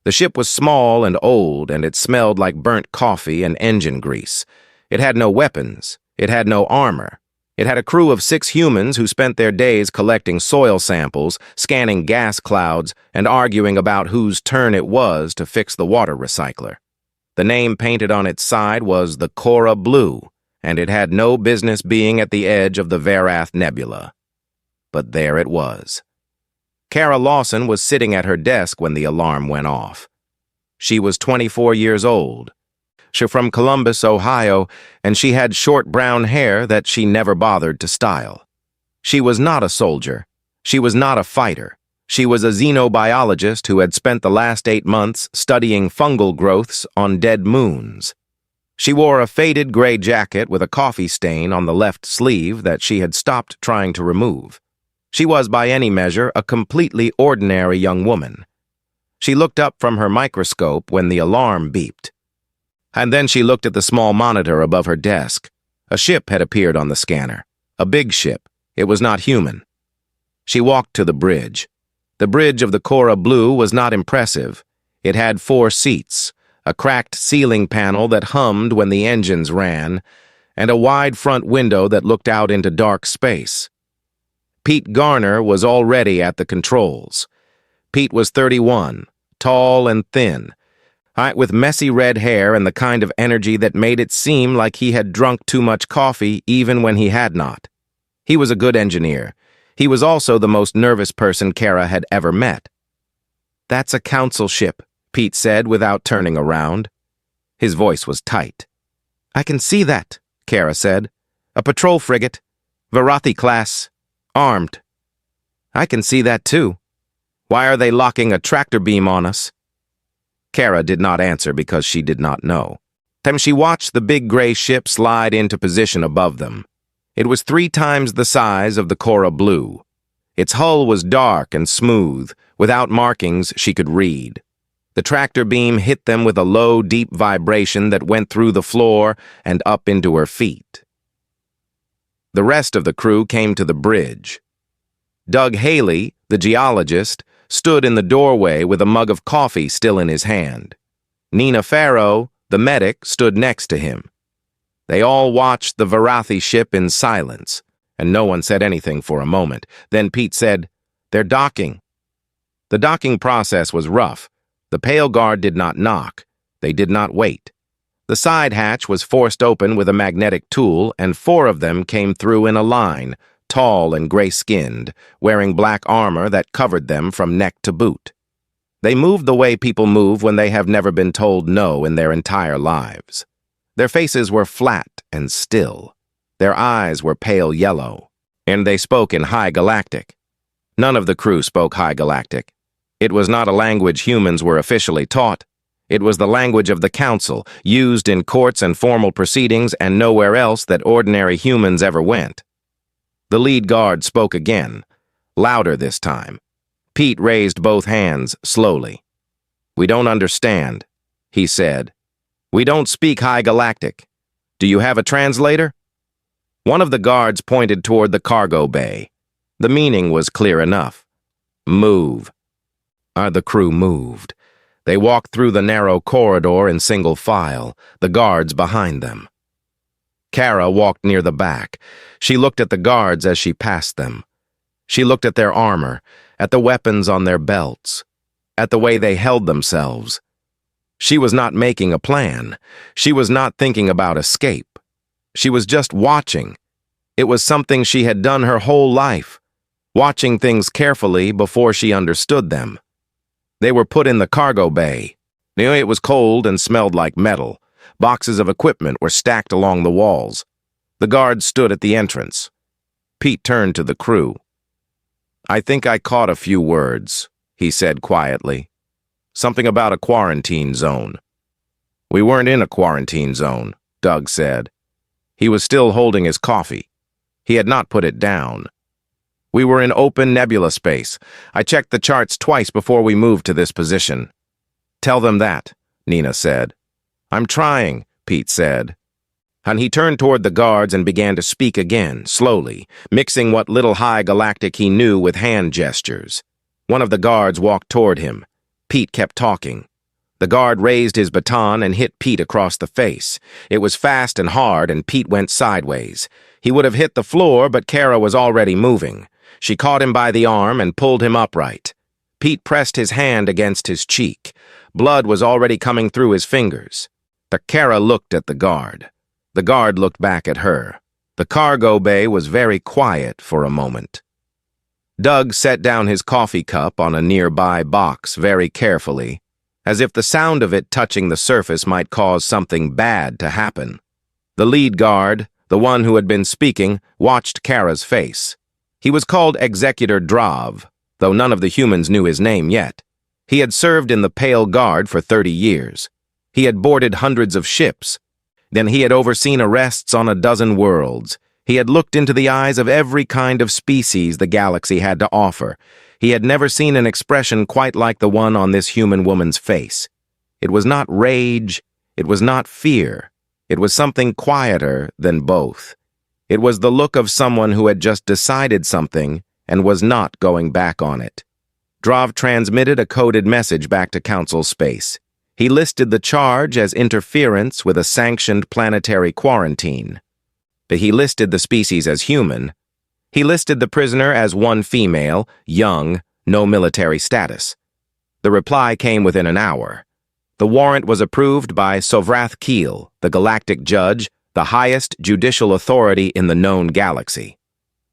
The ship was small and old, and it smelled like burnt coffee and engine grease. It had no weapons. It had no armor. It had a crew of 6 humans who spent their days collecting soil samples, scanning gas clouds, and arguing about whose turn it was to fix the water recycler. The name painted on its side was the Cora Blue, and it had no business being at the edge of the Verath Nebula. But there it was. Kara Lawson was sitting at her desk when the alarm went off. She was 24 years old. She was from Columbus, Ohio, and she had short brown hair that she never bothered to style. She was not a soldier. She was not a fighter. She was a xenobiologist who had spent the last 8 months studying fungal growths on dead moons. She wore a faded gray jacket with a coffee stain on the left sleeve that she had stopped trying to remove. She was, by any measure, a completely ordinary young woman. She looked up from her microscope when the alarm beeped. And then she looked at the small monitor above her desk. A ship had appeared on the scanner. A big ship. It was not human. She walked to the bridge. The bridge of the Cora Blue was not impressive. It had 4 seats, a cracked ceiling panel that hummed when the engines ran, and a wide front window that looked out into dark space. Pete Garner was already at the controls. Pete was 31, tall and thin, with messy red hair and the kind of energy that made it seem like he had drunk too much coffee even when he had not. He was a good engineer. He was also the most nervous person Kara had ever met. "That's a council ship," Pete said without turning around. His voice was tight. "I can see that," Kara said. "A patrol frigate, Varathi class, armed." "I can see that too. Why are they locking a tractor beam on us?" Kara did not answer because she did not know. Then she watched the big gray ship slide into position above them. It was 3 times the size of the Cora Blue. Its hull was dark and smooth, without markings she could read. The tractor beam hit them with a low, deep vibration that went through the floor and up into her feet. The rest of the crew came to the bridge. Doug Haley, the geologist, stood in the doorway with a mug of coffee still in his hand. Nina Farrow, the medic, stood next to him. They all watched the Varathi ship in silence, and no one said anything for a moment. Then Pete said, "They're docking." The docking process was rough. The pale guard did not knock. They did not wait. The side hatch was forced open with a magnetic tool, and 4 of them came through in a line, tall and gray-skinned, wearing black armor that covered them from neck to boot. They moved the way people move when they have never been told no in their entire lives. Their faces were flat and still. Their eyes were pale yellow, and they spoke in High Galactic. None of the crew spoke High Galactic. It was not a language humans were officially taught. It was the language of the Council, used in courts and formal proceedings and nowhere else that ordinary humans ever went. The lead guard spoke again, louder this time. Pete raised both hands slowly. "We don't understand," he said. "We don't speak High Galactic. Do you have a translator?" One of the guards pointed toward the cargo bay. The meaning was clear enough. "Move." The crew moved. They walked through the narrow corridor in single file, the guards behind them. Kara walked near the back. She looked at the guards as she passed them. She looked at their armor, at the weapons on their belts, at the way they held themselves. She was not making a plan. She was not thinking about escape. She was just watching. It was something she had done her whole life, watching things carefully before she understood them. They were put in the cargo bay. It was cold and smelled like metal. Boxes of equipment were stacked along the walls. The guards stood at the entrance. Pete turned to the crew. "I think I caught a few words," he said quietly. "Something about a quarantine zone." "We weren't in a quarantine zone," Doug said. He was still holding his coffee. He had not put it down. "We were in open nebula space. I checked the charts twice before we moved to this position." "Tell them that," Nina said. "I'm trying," Pete said. And he turned toward the guards and began to speak again, slowly, mixing what little High Galactic he knew with hand gestures. One of the guards walked toward him. Pete kept talking. The guard raised his baton and hit Pete across the face. It was fast and hard, and Pete went sideways. He would have hit the floor, but Kara was already moving. She caught him by the arm and pulled him upright. Pete pressed his hand against his cheek. Blood was already coming through his fingers. Kara looked at the guard. The guard looked back at her. The cargo bay was very quiet for a moment. Doug set down his coffee cup on a nearby box very carefully, as if the sound of it touching the surface might cause something bad to happen. The lead guard, the one who had been speaking, watched Kara's face. He was called Executor Drav, though none of the humans knew his name yet. He had served in the Pale Guard for 30 years. He had boarded hundreds of ships. Then he had overseen arrests on a dozen worlds. He had looked into the eyes of every kind of species the galaxy had to offer. He had never seen an expression quite like the one on this human woman's face. It was not rage, it was not fear. It was something quieter than both. It was the look of someone who had just decided something and was not going back on it. Drav transmitted a coded message back to Council Space. He listed the charge as interference with a sanctioned planetary quarantine. But he listed the species as human. He listed the prisoner as one female, young, no military status. The reply came within an hour. The warrant was approved by Sovrath Keel, the galactic judge, the highest judicial authority in the known galaxy.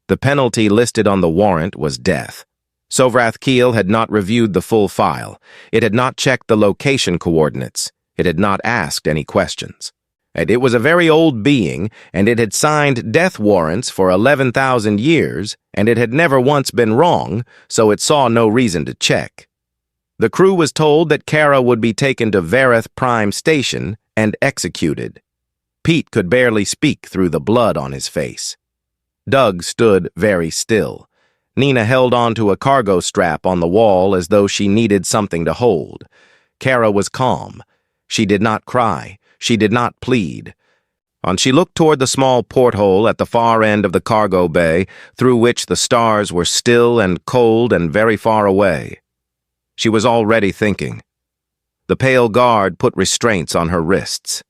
The penalty listed on the warrant was death. Sovrath Keel had not reviewed the full file. It had not checked the location coordinates. It had not asked any questions. And it was a very old being, and it had signed death warrants for 11,000 years, and it had never once been wrong, so it saw no reason to check. The crew was told that Kara would be taken to Vareth Prime Station and executed. Pete could barely speak through the blood on his face. Doug stood very still. Nina held onto a cargo strap on the wall as though she needed something to hold. Kara was calm. She did not cry. She did not plead. She looked toward the small porthole at the far end of the cargo bay, through which the stars were still and cold and very far away. She was already thinking. The pale guard put restraints on her wrists.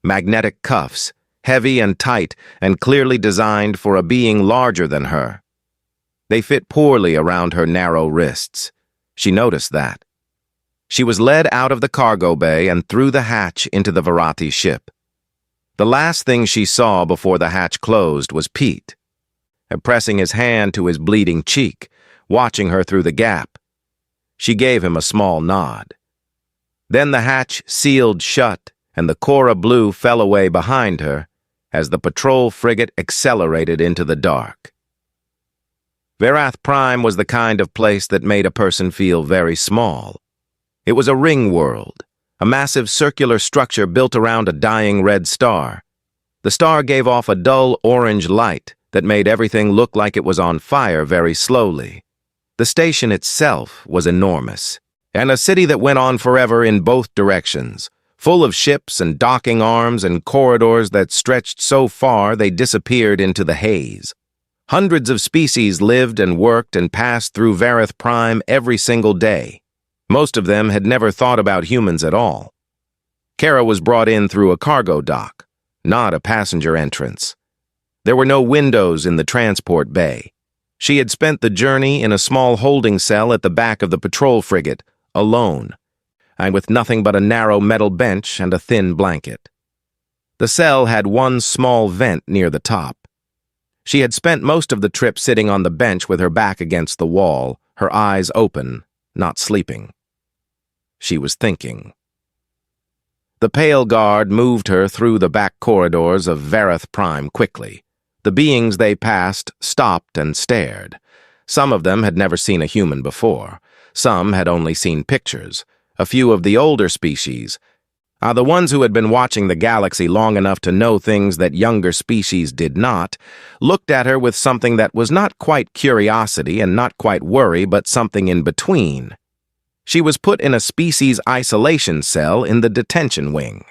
Magnetic cuffs, heavy and tight and clearly designed for a being larger than her. They fit poorly around her narrow wrists. She noticed that. She was led out of the cargo bay and through the hatch into the Varati ship. The last thing she saw before the hatch closed was Pete, pressing his hand to his bleeding cheek, watching her through the gap. She gave him a small nod. Then the hatch sealed shut and the Cora Blue fell away behind her as the patrol frigate accelerated into the dark. Vareth Prime was the kind of place that made a person feel very small. It was a ring world, a massive circular structure built around a dying red star. The star gave off a dull orange light that made everything look like it was on fire very slowly. The station itself was enormous, and a city that went on forever in both directions, full of ships and docking arms and corridors that stretched so far they disappeared into the haze. Hundreds of species lived and worked and passed through Vareth Prime every single day. Most of them had never thought about humans at all. Kara was brought in through a cargo dock, not a passenger entrance. There were no windows in the transport bay. She had spent the journey in a small holding cell at the back of the patrol frigate, alone, and with nothing but a narrow metal bench and a thin blanket. The cell had one small vent near the top. She had spent most of the trip sitting on the bench with her back against the wall, her eyes open, not sleeping. She was thinking. The pale guard moved her through the back corridors of Vareth Prime quickly. The beings they passed stopped and stared. Some of them had never seen a human before. Some had only seen pictures. A few of the older species, the ones who had been watching the galaxy long enough to know things that younger species did not, looked at her with something that was not quite curiosity and not quite worry, but something in between. She was put in a species isolation cell in the detention wing.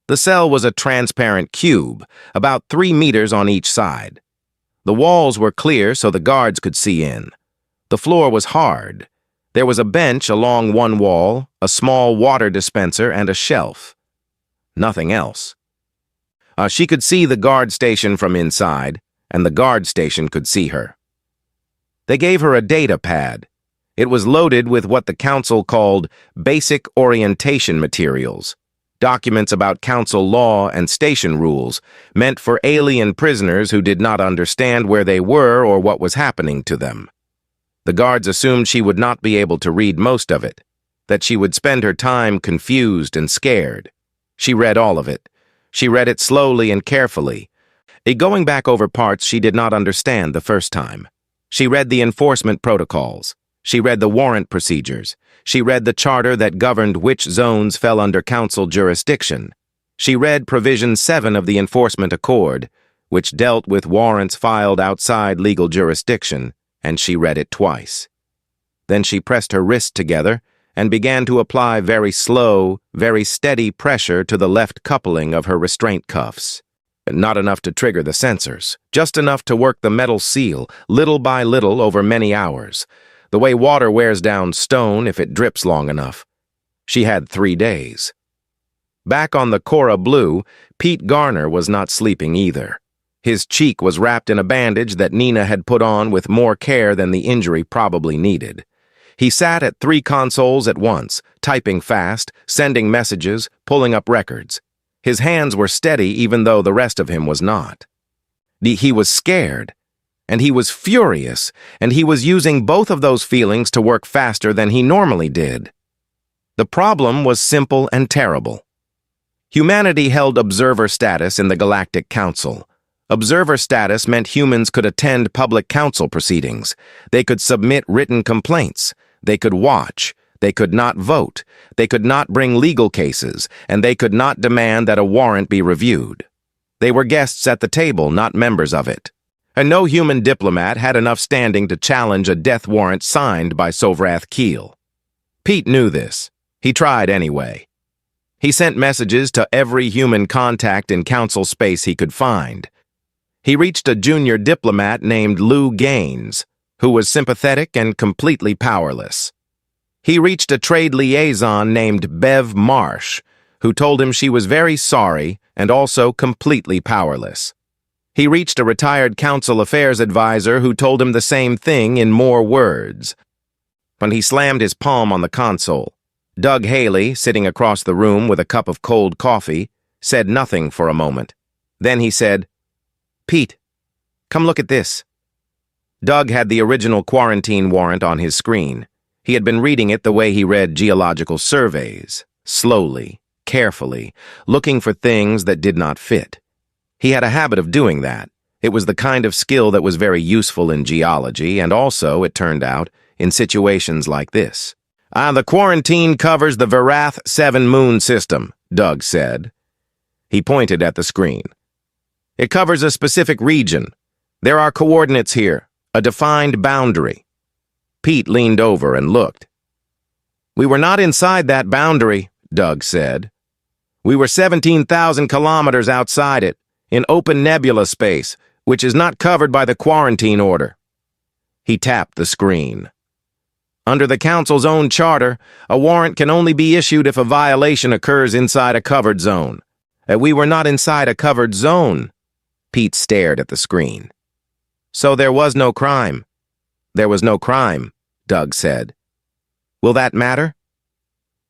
The cell was a transparent cube, about 3 meters on each side. The walls were clear so the guards could see in. The floor was hard. There was a bench along one wall, a small water dispenser, and a shelf. Nothing else. She could see the guard station from inside, and the guard station could see her. They gave her a data pad. It was loaded with what the council called basic orientation materials, documents about council law and station rules, meant for alien prisoners who did not understand where they were or what was happening to them. The guards assumed she would not be able to read most of it, that she would spend her time confused and scared. She read all of it. She read it slowly and carefully, going back over parts she did not understand the first time. She read the enforcement protocols. She read the warrant procedures. She read the charter that governed which zones fell under council jurisdiction. She read Provision 7 of the Enforcement Accord, which dealt with warrants filed outside legal jurisdiction, and she read it twice. Then she pressed her wrists together and began to apply very slow, very steady pressure to the left coupling of her restraint cuffs. Not enough to trigger the sensors, just enough to work the metal seal, little by little over many hours, the way water wears down stone if it drips long enough. She had 3 days. Back on the Cora Blue, Pete Garner was not sleeping either. His cheek was wrapped in a bandage that Nina had put on with more care than the injury probably needed. He sat at 3 consoles at once, typing fast, sending messages, pulling up records. His hands were steady even though the rest of him was not. He was scared, and he was furious, and he was using both of those feelings to work faster than he normally did. The problem was simple and terrible. Humanity held observer status in the Galactic Council. Observer status meant humans could attend public council proceedings. They could submit written complaints. They could watch. They could not vote. They could not bring legal cases, and they could not demand that a warrant be reviewed. They were guests at the table, not members of it. And no human diplomat had enough standing to challenge a death warrant signed by Sovrath Keel. Pete knew this. He tried anyway. He sent messages to every human contact in council space he could find. He reached a junior diplomat named Lou Gaines, who was sympathetic and completely powerless. He reached a trade liaison named Bev Marsh, who told him she was very sorry and also completely powerless. He reached a retired council affairs advisor who told him the same thing in more words. When he slammed his palm on the console, Doug Haley, sitting across the room with a cup of cold coffee, said nothing for a moment. Then he said, "Pete, come look at this." Doug had the original quarantine warrant on his screen. He had been reading it the way he read geological surveys, slowly, carefully, looking for things that did not fit. He had a habit of doing that. It was the kind of skill that was very useful in geology and also, it turned out, in situations like this. The quarantine covers the Verath 7 moon system," Doug said. He pointed at the screen. "It covers a specific region. There are coordinates here, a defined boundary." Pete leaned over and looked. "We were not inside that boundary," Doug said. "We were 17,000 kilometers outside it, in open nebula space, which is not covered by the quarantine order." He tapped the screen. "Under the Council's own charter, a warrant can only be issued if a violation occurs inside a covered zone. We were not inside a covered zone." Pete stared at the screen. "So there was no crime." "There was no crime," Doug said. "Will that matter?"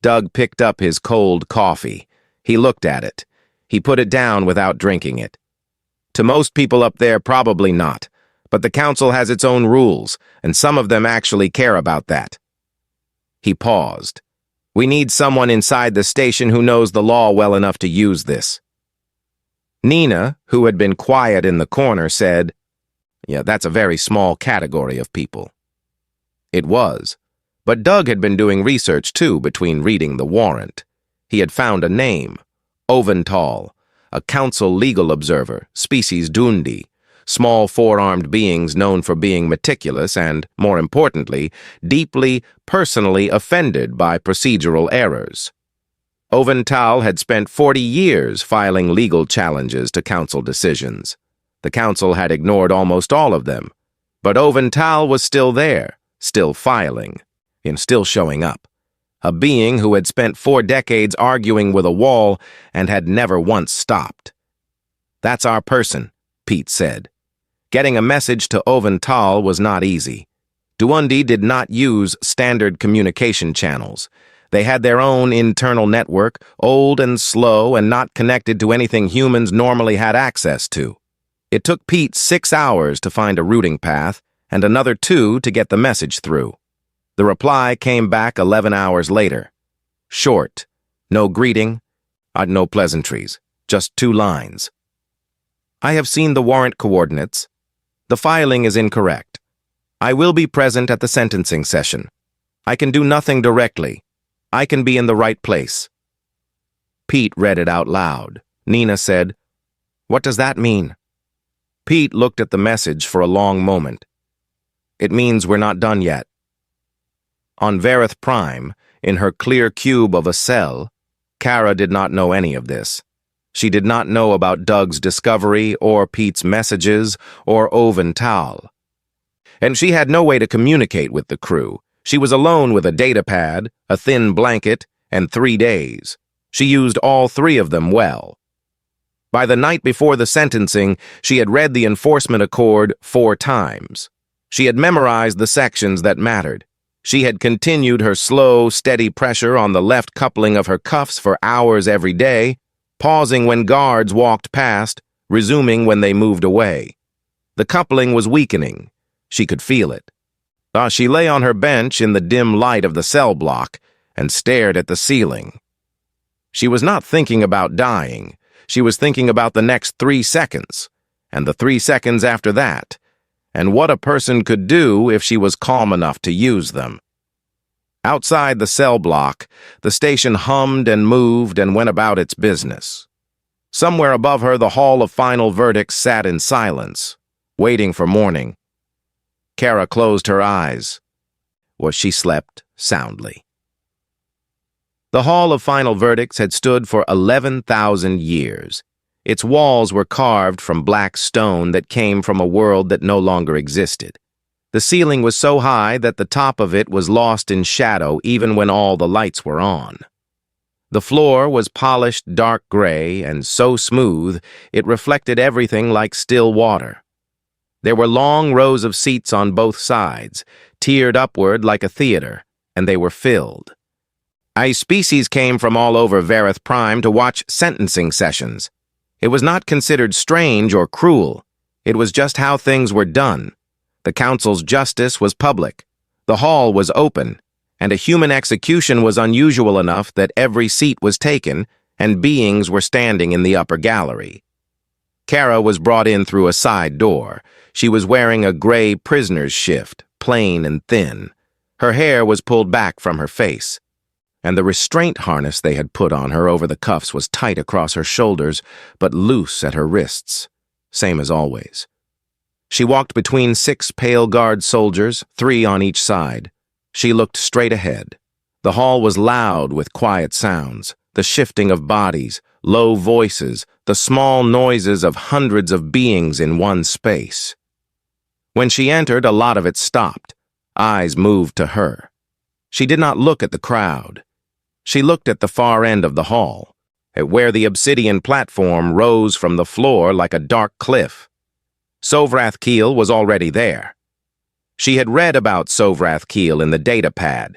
Doug picked up his cold coffee. He looked at it. He put it down without drinking it. "To most people up there, probably not. But the Council has its own rules, and some of them actually care about that." He paused. "We need someone inside the station who knows the law well enough to use this." Nina, who had been quiet in the corner, said, "Yeah, that's a very small category of people." It was. But Doug had been doing research, too, between reading the warrant. He had found a name. Ovental, a council legal observer, species Dundi, small four-armed beings known for being meticulous and, more importantly, deeply, personally offended by procedural errors. Ovental had spent 40 years filing legal challenges to council decisions. The council had ignored almost all of them, but Ovental was still there, still filing. and still showing up. A being who had spent 4 decades arguing with a wall and had never once stopped. "That's our person," Pete said. Getting a message to Ovental was not easy. Duundi did not use standard communication channels. They had their own internal network, old and slow and not connected to anything humans normally had access to. It took Pete 6 hours to find a routing path and another 2 to get the message through. The reply came back 11 hours later. Short. No greeting, no pleasantries. Just 2 lines. "I have seen the warrant coordinates. The filing is incorrect. I will be present at the sentencing session. I can do nothing directly. I can be in the right place." Pete read it out loud. Nina said, "What does that mean?" Pete looked at the message for a long moment. "It means we're not done yet." On Vareth Prime, in her clear cube of a cell, Kara did not know any of this. She did not know about Doug's discovery or Pete's messages or Ovental. And she had no way to communicate with the crew. She was alone with a datapad, a thin blanket, and 3 days. She used all 3 of them well. By the night before the sentencing, she had read the enforcement accord 4 times. She had memorized the sections that mattered. She had continued her slow, steady pressure on the left coupling of her cuffs for hours every day, pausing when guards walked past, resuming when they moved away. The coupling was weakening. She could feel it. She lay on her bench in the dim light of the cell block and stared at the ceiling. She was not thinking about dying. She was thinking about the next 3 seconds, and the 3 seconds after that, and what a person could do if she was calm enough to use them. Outside the cell block, the station hummed and moved and went about its business. Somewhere above her, the Hall of Final Verdicts sat in silence, waiting for morning. Kara closed her eyes. She slept soundly. The Hall of Final Verdicts had stood for 11,000 years. Its walls were carved from black stone that came from a world that no longer existed. The ceiling was so high that the top of it was lost in shadow even when all the lights were on. The floor was polished dark gray and so smooth it reflected everything like still water. There were long rows of seats on both sides, tiered upward like a theater, and they were filled. A species came from all over Vareth Prime to watch sentencing sessions. It was not considered strange or cruel. It was just how things were done. The council's justice was public. The hall was open, and a human execution was unusual enough that every seat was taken, and beings were standing in the upper gallery. Kara was brought in through a side door. She was wearing a gray prisoner's shift, plain and thin. Her hair was pulled back from her face, and the restraint harness they had put on her over the cuffs was tight across her shoulders, but loose at her wrists, same as always. She walked between 6 pale guard soldiers, 3 on each side. She looked straight ahead. The hall was loud with quiet sounds, the shifting of bodies, low voices, the small noises of hundreds of beings in one space. When she entered, a lot of it stopped. Eyes moved to her. She did not look at the crowd. She looked at the far end of the hall, at where the obsidian platform rose from the floor like a dark cliff. Sovrath Keel was already there. She had read about Sovrath Keel in the datapad.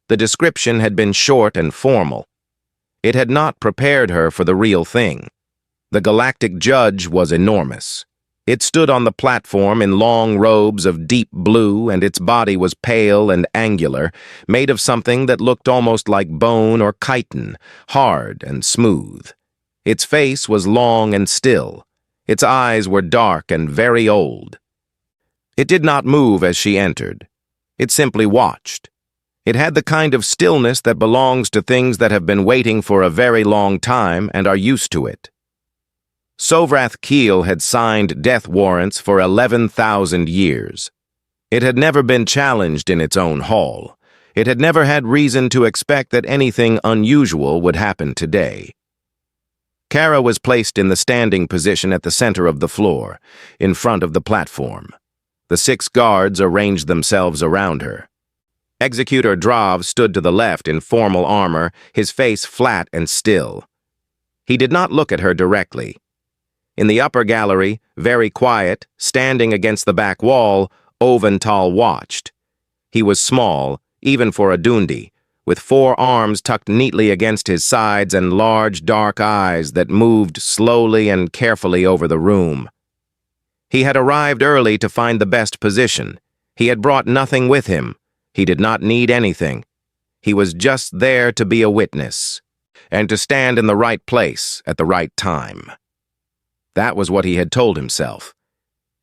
The description had been short and formal. It had not prepared her for the real thing. The galactic judge was enormous. It stood on the platform in long robes of deep blue, and its body was pale and angular, made of something that looked almost like bone or chitin, hard and smooth. Its face was long and still. Its eyes were dark and very old. It did not move as she entered. It simply watched. It had the kind of stillness that belongs to things that have been waiting for a very long time and are used to it. Sovrath Keel had signed death warrants for 11,000 years. It had never been challenged in its own hall. It had never had reason to expect that anything unusual would happen today. Kara was placed in the standing position at the center of the floor, in front of the platform. The 6 guards arranged themselves around her. Executor Drav stood to the left in formal armor, his face flat and still. He did not look at her directly. In the upper gallery, very quiet, standing against the back wall, Ovental watched. He was small, even for a Dundi, with 4 arms tucked neatly against his sides and large, dark eyes that moved slowly and carefully over the room. He had arrived early to find the best position. He had brought nothing with him. He did not need anything. He was just there to be a witness, and to stand in the right place at the right time. That was what he had told himself.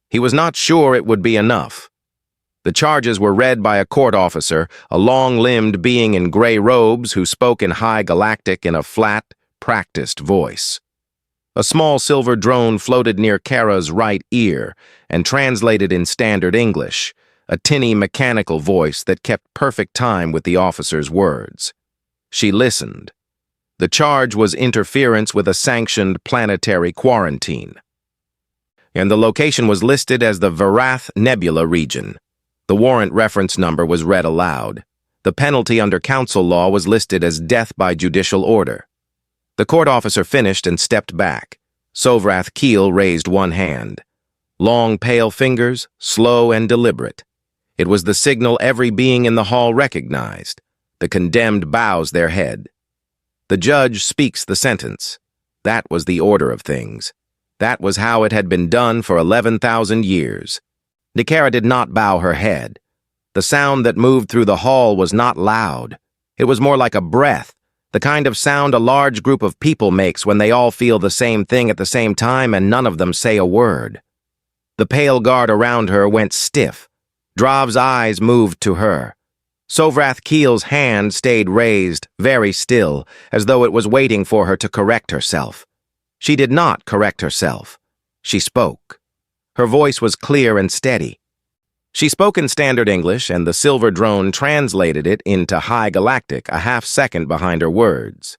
He was not sure it would be enough. The charges were read by a court officer, a long-limbed being in gray robes who spoke in High Galactic in a flat, practiced voice. A small silver drone floated near Kara's right ear and translated in standard English, a tinny mechanical voice that kept perfect time with the officer's words. She listened. The charge was interference with a sanctioned planetary quarantine. And the location was listed as the Varath Nebula region. The warrant reference number was read aloud. The penalty under council law was listed as death by judicial order. The court officer finished and stepped back. Sovrath Keel raised one hand. Long, pale fingers, slow and deliberate. It was the signal every being in the hall recognized. The condemned bows their head. The judge speaks the sentence. That was the order of things. That was how it had been done for 11,000 years. Nikara did not bow her head. The sound that moved through the hall was not loud. It was more like a breath, the kind of sound a large group of people makes when they all feel the same thing at the same time and none of them say a word. The pale guard around her went stiff. Drav's eyes moved to her. Sovrath Keel's hand stayed raised, very still, as though it was waiting for her to correct herself. She did not correct herself. She spoke. Her voice was clear and steady. She spoke in standard English, and the silver drone translated it into High Galactic a half-second behind her words.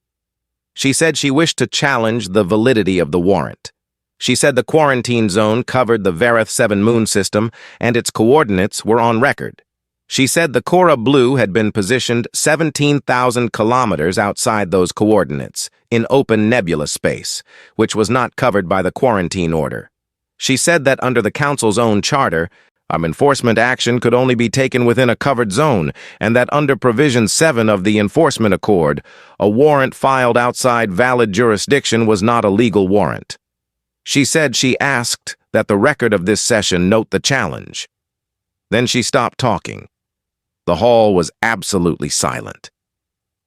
She said she wished to challenge the validity of the warrant. She said the quarantine zone covered the Vareth 7 moon system, and its coordinates were on record. She said the Cora Blue had been positioned 17,000 kilometers outside those coordinates, in open nebula space, which was not covered by the quarantine order. She said that under the Council's own charter, enforcement action could only be taken within a covered zone, and that under Provision 7 of the Enforcement Accord, a warrant filed outside valid jurisdiction was not a legal warrant. She said she asked that the record of this session note the challenge. Then she stopped talking. The hall was absolutely silent.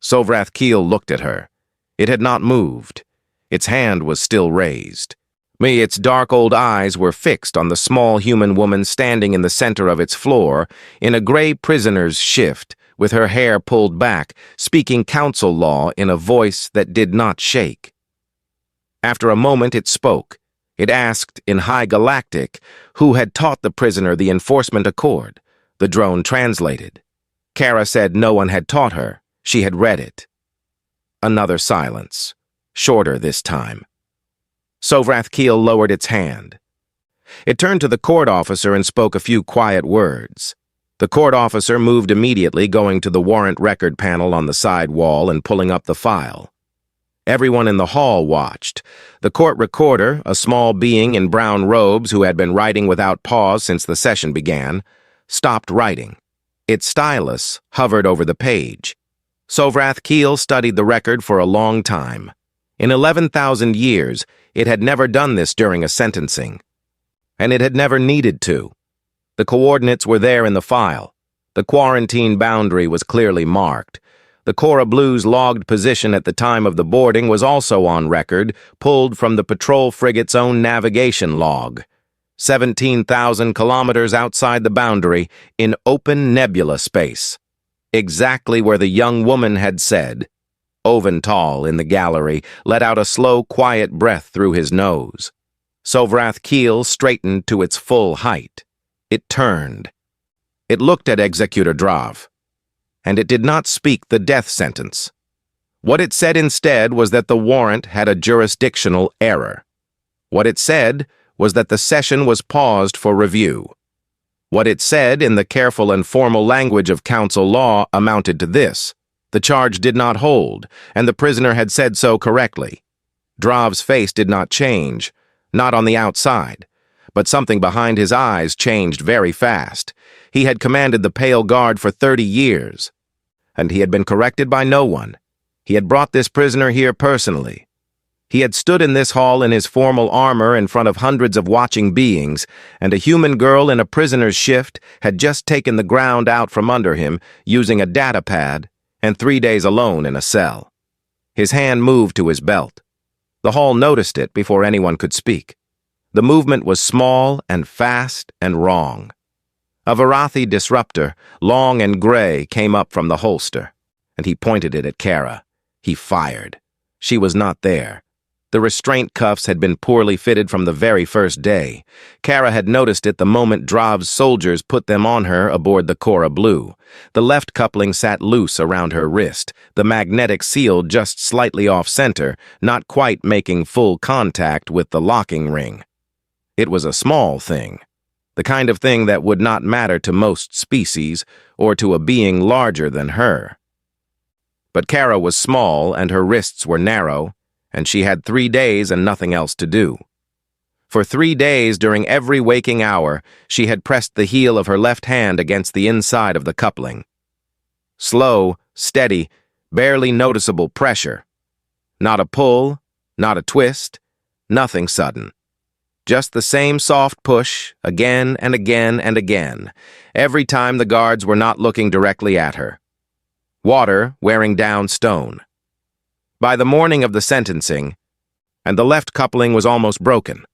Sovrath Keel looked at her. It had not moved. Its hand was still raised. Its dark old eyes were fixed on the small human woman standing in the center of its floor, in a gray prisoner's shift, with her hair pulled back, speaking council law in a voice that did not shake. After a moment it spoke. It asked, in High Galactic, who had taught the prisoner the Enforcement Accord. The drone translated. Kara said no one had taught her. She had read it. Another silence, shorter this time. Sovrath Keel lowered its hand. It turned to the court officer and spoke a few quiet words. The court officer moved immediately, going to the warrant record panel on the side wall and pulling up the file. Everyone in the hall watched. The court recorder, a small being in brown robes who had been writing without pause since the session began, stopped writing. Its stylus hovered over the page. Sovrath Keel studied the record for a long time. In 11,000 years, it had never done this during a sentencing. And it had never needed to. The coordinates were there in the file. The quarantine boundary was clearly marked. The Cora Blue's logged position at the time of the boarding was also on record, pulled from the patrol frigate's own navigation log. 17,000 kilometers outside the boundary, in open nebula space. Exactly where the young woman had said. Ovental, in the gallery, let out a slow, quiet breath through his nose. Sovrath Keel straightened to its full height. It turned. It looked at Executor Drav. And it did not speak the death sentence. What it said instead was that the warrant had a jurisdictional error. What it said was that the session was paused for review. What it said in the careful and formal language of council law amounted to this: the charge did not hold, and the prisoner had said so correctly. Drav's face did not change, not on the outside, but something behind his eyes changed very fast. He had commanded the Pale Guard for 30 years, and he had been corrected by no one. He had brought this prisoner here personally. He had stood in this hall in his formal armor in front of hundreds of watching beings, and a human girl in a prisoner's shift had just taken the ground out from under him using a data pad, and 3 days alone in a cell. His hand moved to his belt. The hall noticed it before anyone could speak. The movement was small and fast and wrong. A Varathi disruptor, long and gray, came up from the holster, and he pointed it at Kara. He fired. She was not there. The restraint cuffs had been poorly fitted from the very first day. Kara had noticed it the moment Drav's soldiers put them on her aboard the Cora Blue. The left coupling sat loose around her wrist, the magnetic seal just slightly off-center, not quite making full contact with the locking ring. It was a small thing, the kind of thing that would not matter to most species or to a being larger than her. But Kara was small and her wrists were narrow, and she had 3 days and nothing else to do. For 3 days during every waking hour, she had pressed the heel of her left hand against the inside of the coupling. Slow, steady, barely noticeable pressure. Not a pull, not a twist, nothing sudden. Just the same soft push, again and again and again, every time the guards were not looking directly at her. Water wearing down stone. By the morning of the sentencing, and the left coupling was almost broken.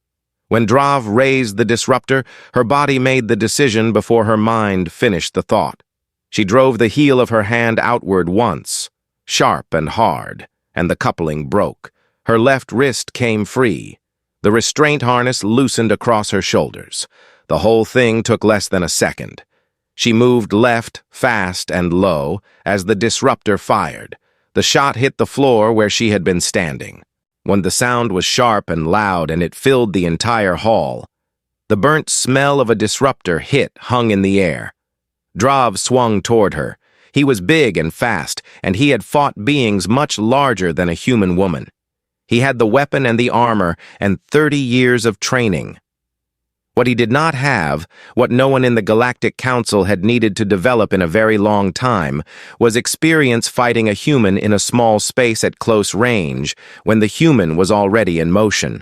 When Drav raised the disruptor, her body made the decision before her mind finished the thought. She drove the heel of her hand outward once, sharp and hard, and the coupling broke. Her left wrist came free. The restraint harness loosened across her shoulders. The whole thing took less than a second. She moved left, fast and low, as the disruptor fired. The shot hit the floor where she had been standing. When the sound was sharp and loud and it filled the entire hall, the burnt smell of a disruptor hung in the air. Drav swung toward her. He was big and fast, and he had fought beings much larger than a human woman. He had the weapon and the armor and 30 years of training. What he did not have, what no one in the Galactic Council had needed to develop in a very long time, was experience fighting a human in a small space at close range when the human was already in motion.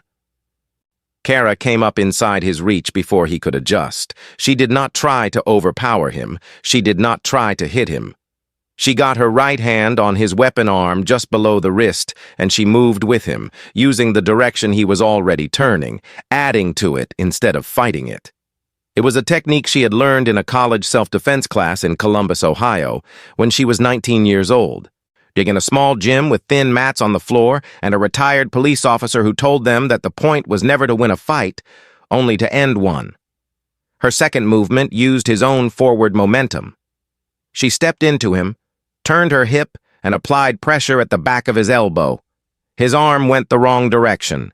Kara came up inside his reach before he could adjust. She did not try to overpower him. She did not try to hit him. She got her right hand on his weapon arm just below the wrist, and she moved with him, using the direction he was already turning, adding to it instead of fighting it. It was a technique she had learned in a college self-defense class in Columbus, Ohio, when she was 19 years old. Digging a small gym with thin mats on the floor and a retired police officer who told them that the point was never to win a fight, only to end one. Her second movement used his own forward momentum. She stepped into him, turned her hip, and applied pressure at the back of his elbow. His arm went the wrong direction.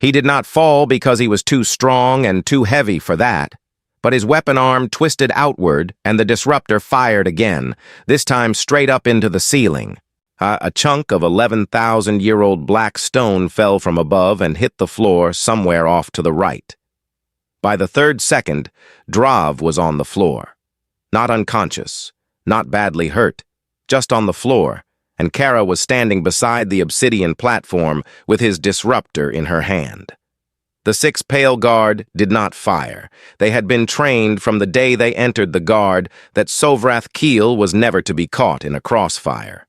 He did not fall because he was too strong and too heavy for that, but his weapon arm twisted outward and the disruptor fired again, this time straight up into the ceiling. A chunk of 11,000-year-old black stone fell from above and hit the floor somewhere off to the right. By the third second, Drav was on the floor. Not unconscious, not badly hurt, just on the floor, and Kara was standing beside the obsidian platform with his disruptor in her hand. The 6 Pale Guard did not fire. They had been trained from the day they entered the Guard that Sovrath Keel was never to be caught in a crossfire.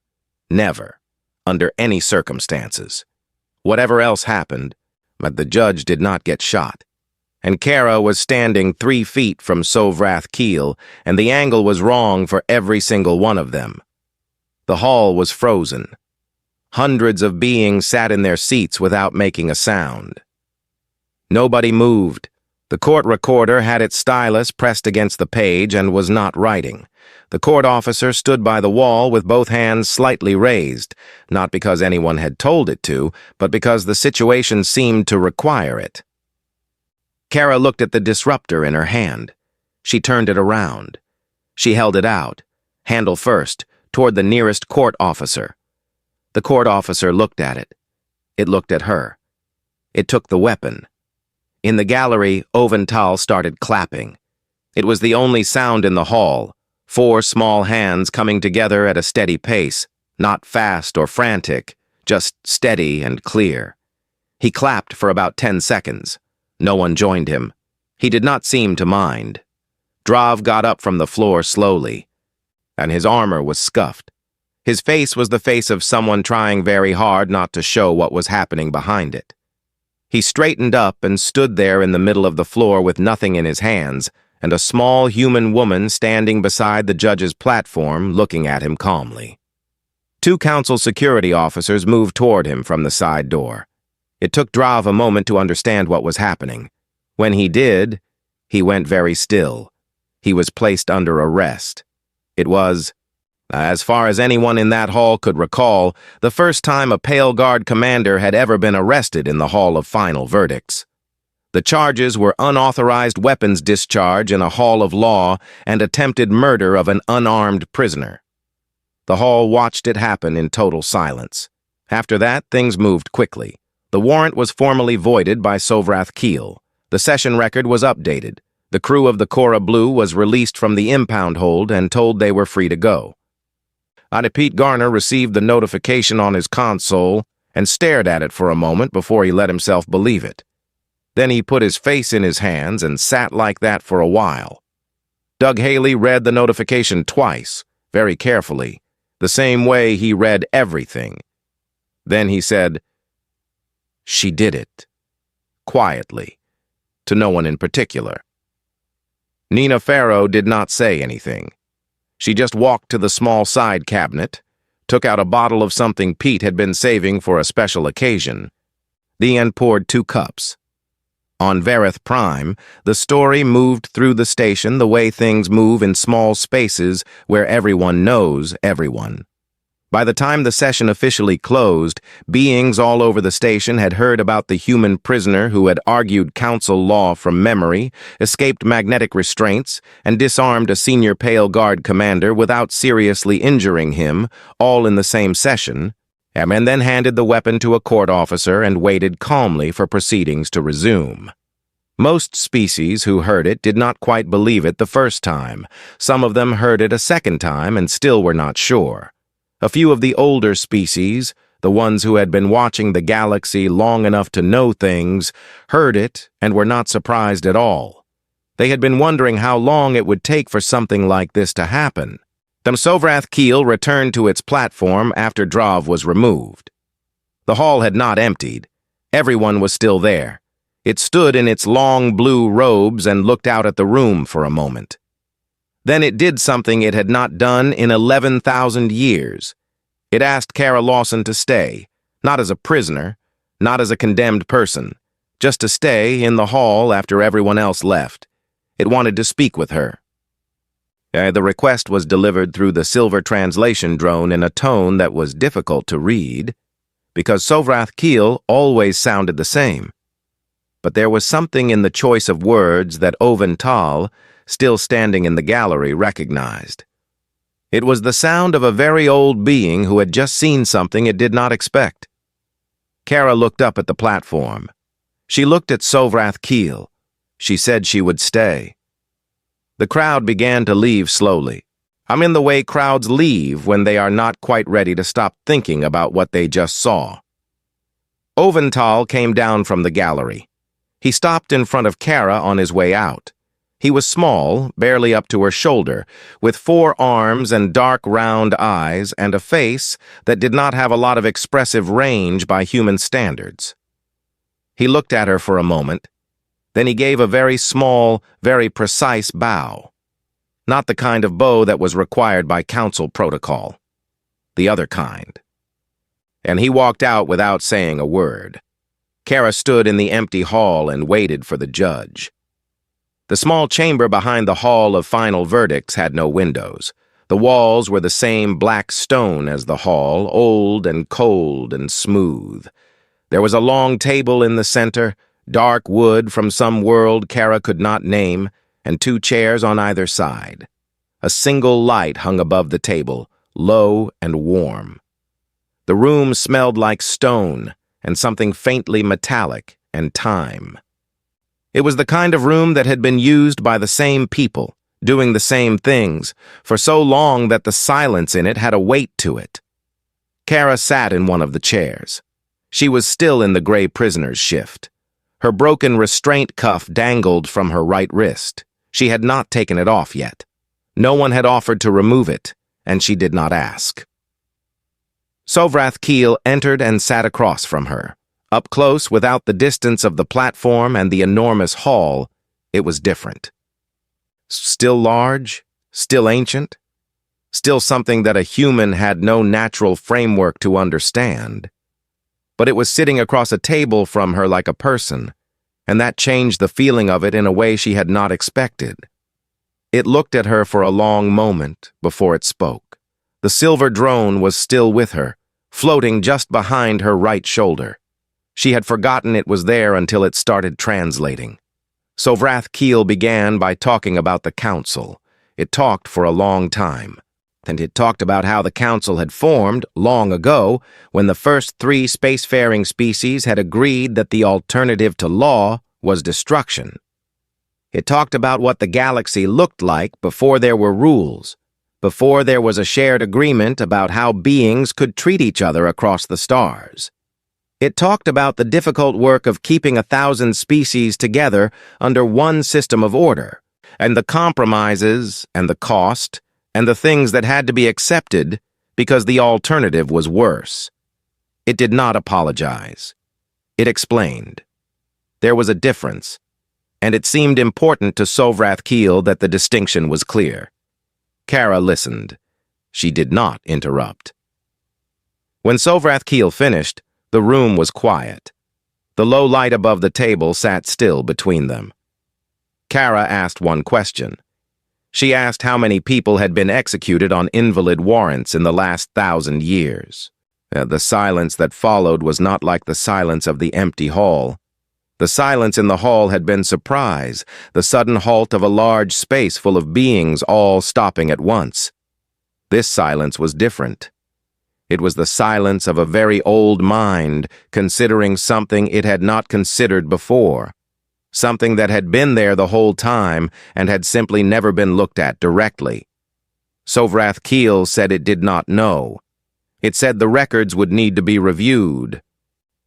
Never, under any circumstances. Whatever else happened, but the judge did not get shot. And Kara was standing 3 feet from Sovrath Keel, and the angle was wrong for every single one of them. The hall was frozen. Hundreds of beings sat in their seats without making a sound. Nobody moved. The court recorder had its stylus pressed against the page and was not writing. The court officer stood by the wall with both hands slightly raised, not because anyone had told it to, but because the situation seemed to require it. Kara looked at the disruptor in her hand. She turned it around. She held it out, handle first, toward the nearest court officer. The court officer looked at it. It looked at her. It took the weapon. In the gallery, Ovental started clapping. It was the only sound in the hall, 4 small hands coming together at a steady pace, not fast or frantic, just steady and clear. He clapped for about 10 seconds. No one joined him. He did not seem to mind. Drav got up from the floor slowly, and his armor was scuffed. His face was the face of someone trying very hard not to show what was happening behind it. He straightened up and stood there in the middle of the floor with nothing in his hands, and a small human woman standing beside the judge's platform looking at him calmly. 2 council security officers moved toward him from the side door. It took Drav a moment to understand what was happening. When he did, he went very still. He was placed under arrest. It was, as far as anyone in that hall could recall, the first time a Pale Guard commander had ever been arrested in the Hall of Final Verdicts. The charges were unauthorized weapons discharge in a hall of law and attempted murder of an unarmed prisoner. The hall watched it happen in total silence. After that, things moved quickly. The warrant was formally voided by Sovrath Keel. The session record was updated. The crew of the Cora Blue was released from the impound hold and told they were free to go. Pete Garner received the notification on his console and stared at it for a moment before he let himself believe it. Then he put his face in his hands and sat like that for a while. Doug Haley read the notification twice, very carefully, the same way he read everything. Then he said, "She did it," quietly, to no one in particular. Nina Farrow did not say anything. She just walked to the small side cabinet, took out a bottle of something Pete had been saving for a special occasion, then poured 2 cups. On Verith Prime, the story moved through the station the way things move in small spaces where everyone knows everyone. By the time the session officially closed, beings all over the station had heard about the human prisoner who had argued council law from memory, escaped magnetic restraints, and disarmed a senior Pale Guard commander without seriously injuring him, all in the same session, and then handed the weapon to a court officer and waited calmly for proceedings to resume. Most species who heard it did not quite believe it the first time. Some of them heard it a second time and still were not sure. A few of the older species, the ones who had been watching the galaxy long enough to know things, heard it and were not surprised at all. They had been wondering how long it would take for something like this to happen. The Sovrath Keel returned to its platform after Drav was removed. The hall had not emptied. Everyone was still there. It stood in its long blue robes and looked out at the room for a moment. Then it did something it had not done in 11,000 years. It asked Kara Lawson to stay, not as a prisoner, not as a condemned person, just to stay in the hall after everyone else left. It wanted to speak with her. The request was delivered through the silver translation drone in a tone that was difficult to read, because Sovrath Keel always sounded the same. But there was something in the choice of words that Ovental, still standing in the gallery, recognized. It was the sound of a very old being who had just seen something it did not expect. Kara looked up at the platform. She looked at Sovrath Keel. She said she would stay. The crowd began to leave slowly. I'm in the way crowds leave when they are not quite ready to stop thinking about what they just saw. Ovental came down from the gallery. He stopped in front of Kara on his way out. He was small, barely up to her shoulder, with 4 arms and dark round eyes and a face that did not have a lot of expressive range by human standards. He looked at her for a moment. Then he gave a very small, very precise bow. Not the kind of bow that was required by council protocol. The other kind. And he walked out without saying a word. Kara stood in the empty hall and waited for the judge. The small chamber behind the Hall of Final Verdicts had no windows. The walls were the same black stone as the hall, old and cold and smooth. There was a long table in the center, dark wood from some world Kara could not name, and 2 chairs on either side. A single light hung above the table, low and warm. The room smelled like stone and something faintly metallic and time. It was the kind of room that had been used by the same people, doing the same things, for so long that the silence in it had a weight to it. Kara sat in one of the chairs. She was still in the gray prisoner's shift. Her broken restraint cuff dangled from her right wrist. She had not taken it off yet. No one had offered to remove it, and she did not ask. Sovrath Keel entered and sat across from her. Up close, without the distance of the platform and the enormous hall, it was different. Still large, still ancient, still something that a human had no natural framework to understand. But it was sitting across a table from her like a person, and that changed the feeling of it in a way she had not expected. It looked at her for a long moment before it spoke. The silver drone was still with her, floating just behind her right shoulder. She had forgotten it was there until it started translating. Sovrath Keel began by talking about the council. It talked for a long time. And it talked about how the council had formed long ago when the first 3 spacefaring species had agreed that the alternative to law was destruction. It talked about what the galaxy looked like before there were rules, before there was a shared agreement about how beings could treat each other across the stars. It talked about the difficult work of keeping 1,000 species together under one system of order, and the compromises and the cost and the things that had to be accepted because the alternative was worse. It did not apologize. It explained. There was a difference, and it seemed important to Sovrath Keel that the distinction was clear. Kara listened. She did not interrupt. When Sovrath Keel finished, the room was quiet. The low light above the table sat still between them. Kara asked one question. She asked how many people had been executed on invalid warrants in the last 1,000 years. The silence that followed was not like the silence of the empty hall. The silence in the hall had been surprise, the sudden halt of a large space full of beings all stopping at once. This silence was different. It was the silence of a very old mind considering something it had not considered before, something that had been there the whole time and had simply never been looked at directly. Sovrath Keel said it did not know. It said the records would need to be reviewed.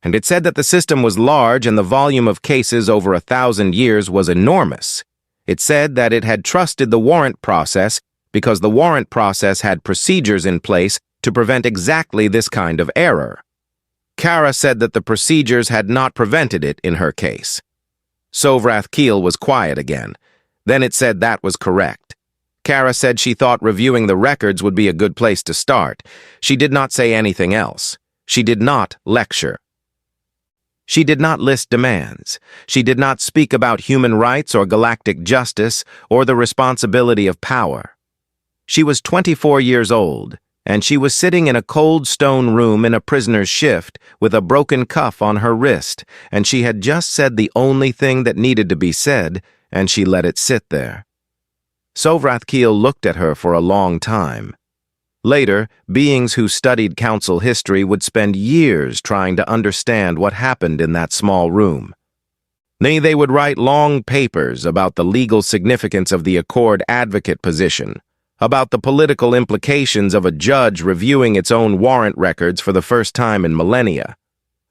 And it said that the system was large and the volume of cases over 1,000 years was enormous. It said that it had trusted the warrant process because the warrant process had procedures in place to prevent exactly this kind of error. Kara said that the procedures had not prevented it in her case. Sovrath Keel was quiet again. Then it said that was correct. Kara said she thought reviewing the records would be a good place to start. She did not say anything else. She did not lecture. She did not list demands. She did not speak about human rights or galactic justice or the responsibility of power. She was 24 years old, and she was sitting in a cold stone room in a prisoner's shift with a broken cuff on her wrist, and she had just said the only thing that needed to be said, and she let it sit there. Sovrath Keel looked at her for a long time. Later, beings who studied council history would spend years trying to understand what happened in that small room. They would write long papers about the legal significance of the Accord advocate position, about the political implications of a judge reviewing its own warrant records for the first time in millennia.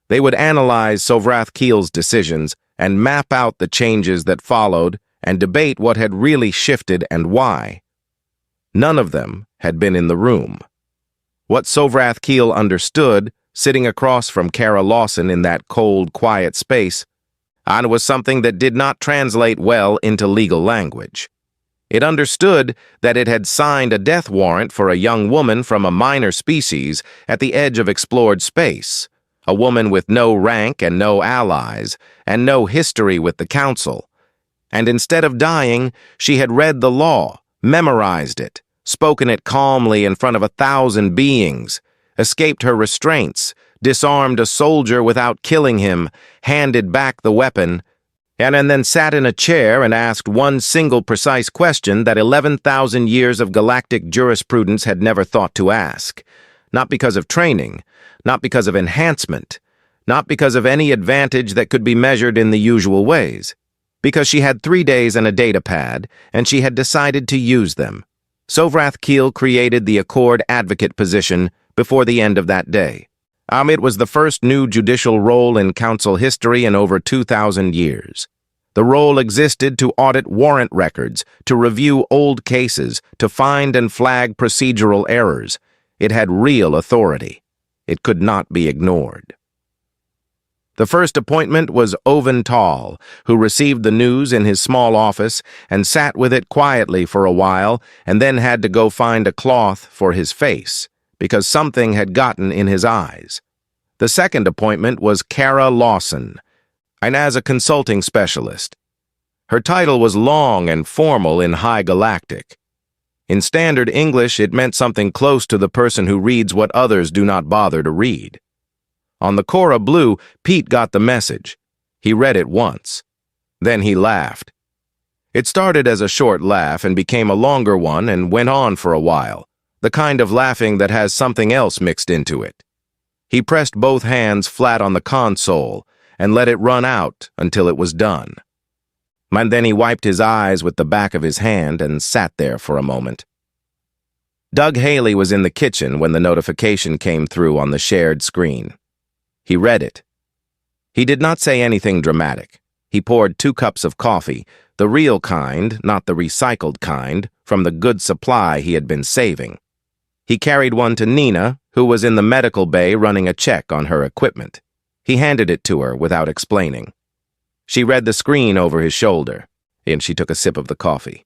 They would analyze Sovrath Keel's decisions and map out the changes that followed and debate what had really shifted and why. None of them had been in the room. What Sovrath Keel understood, sitting across from Kara Lawson in that cold, quiet space, was something that did not translate well into legal language. It understood that it had signed a death warrant for a young woman from a minor species at the edge of explored space, a woman with no rank and no allies, and no history with the council. And instead of dying, she had read the law, memorized it, spoken it calmly in front of 1,000 beings, escaped her restraints, disarmed a soldier without killing him, handed back the weapon, and then sat in a chair and asked one single precise question that 11,000 years of galactic jurisprudence had never thought to ask. Not because of training, not because of enhancement, not because of any advantage that could be measured in the usual ways. Because she had 3 days and a data pad, and she had decided to use them. Sovrath Keel created the Accord advocate position before the end of that day. It was the first new judicial role in council history in over 2,000 years. The role existed to audit warrant records, to review old cases, to find and flag procedural errors. It had real authority. It could not be ignored. The first appointment was Oven Tall, who received the news in his small office and sat with it quietly for a while and then had to go find a cloth for his face, because something had gotten in his eyes. The second appointment was Kara Lawson, and as a consulting specialist. Her title was long and formal in High Galactic. In standard English, it meant something close to the person who reads what others do not bother to read. On the Cora Blue, Pete got the message. He read it once. Then he laughed. It started as a short laugh and became a longer one and went on for a while, the kind of laughing that has something else mixed into it. He pressed both hands flat on the console and let it run out until it was done. And then he wiped his eyes with the back of his hand and sat there for a moment. Doug Haley was in the kitchen when the notification came through on the shared screen. He read it. He did not say anything dramatic. He poured 2 cups of coffee, the real kind, not the recycled kind, from the good supply he had been saving. He carried one to Nina, who was in the medical bay running a check on her equipment. He handed it to her without explaining. She read the screen over his shoulder, and she took a sip of the coffee.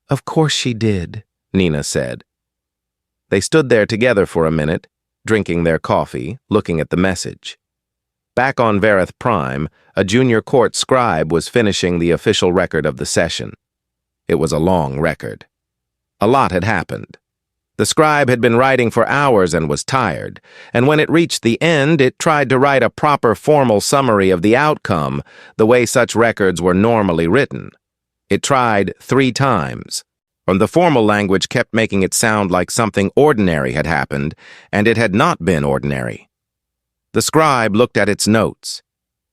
"Of course she did," Nina said. They stood there together for a minute, drinking their coffee, looking at the message. Back on Vareth Prime, a junior court scribe was finishing the official record of the session. It was a long record. A lot had happened. The scribe had been writing for hours and was tired, and when it reached the end, it tried to write a proper formal summary of the outcome, the way such records were normally written. It tried 3 times. And the formal language kept making it sound like something ordinary had happened, and it had not been ordinary. The scribe looked at its notes.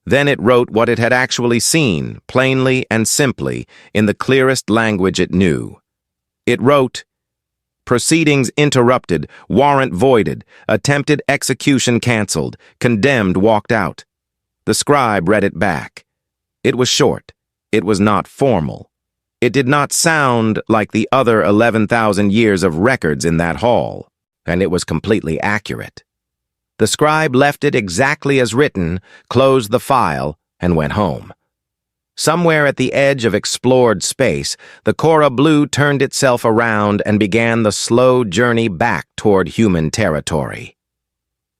Then it wrote what it had actually seen, plainly and simply, in the clearest language it knew. It wrote, "Proceedings interrupted, warrant voided, attempted execution canceled, condemned walked out." The scribe read it back. It was short. It was not formal. It did not sound like the other 11,000 years of records in that hall, and it was completely accurate. The scribe left it exactly as written, closed the file, and went home. Somewhere at the edge of explored space, the Cora Blue turned itself around and began the slow journey back toward human territory.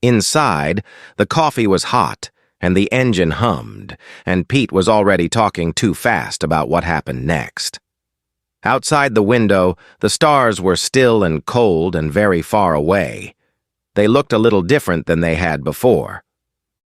Inside, the coffee was hot, and the engine hummed, and Pete was already talking too fast about what happened next. Outside the window, the stars were still and cold and very far away. They looked a little different than they had before.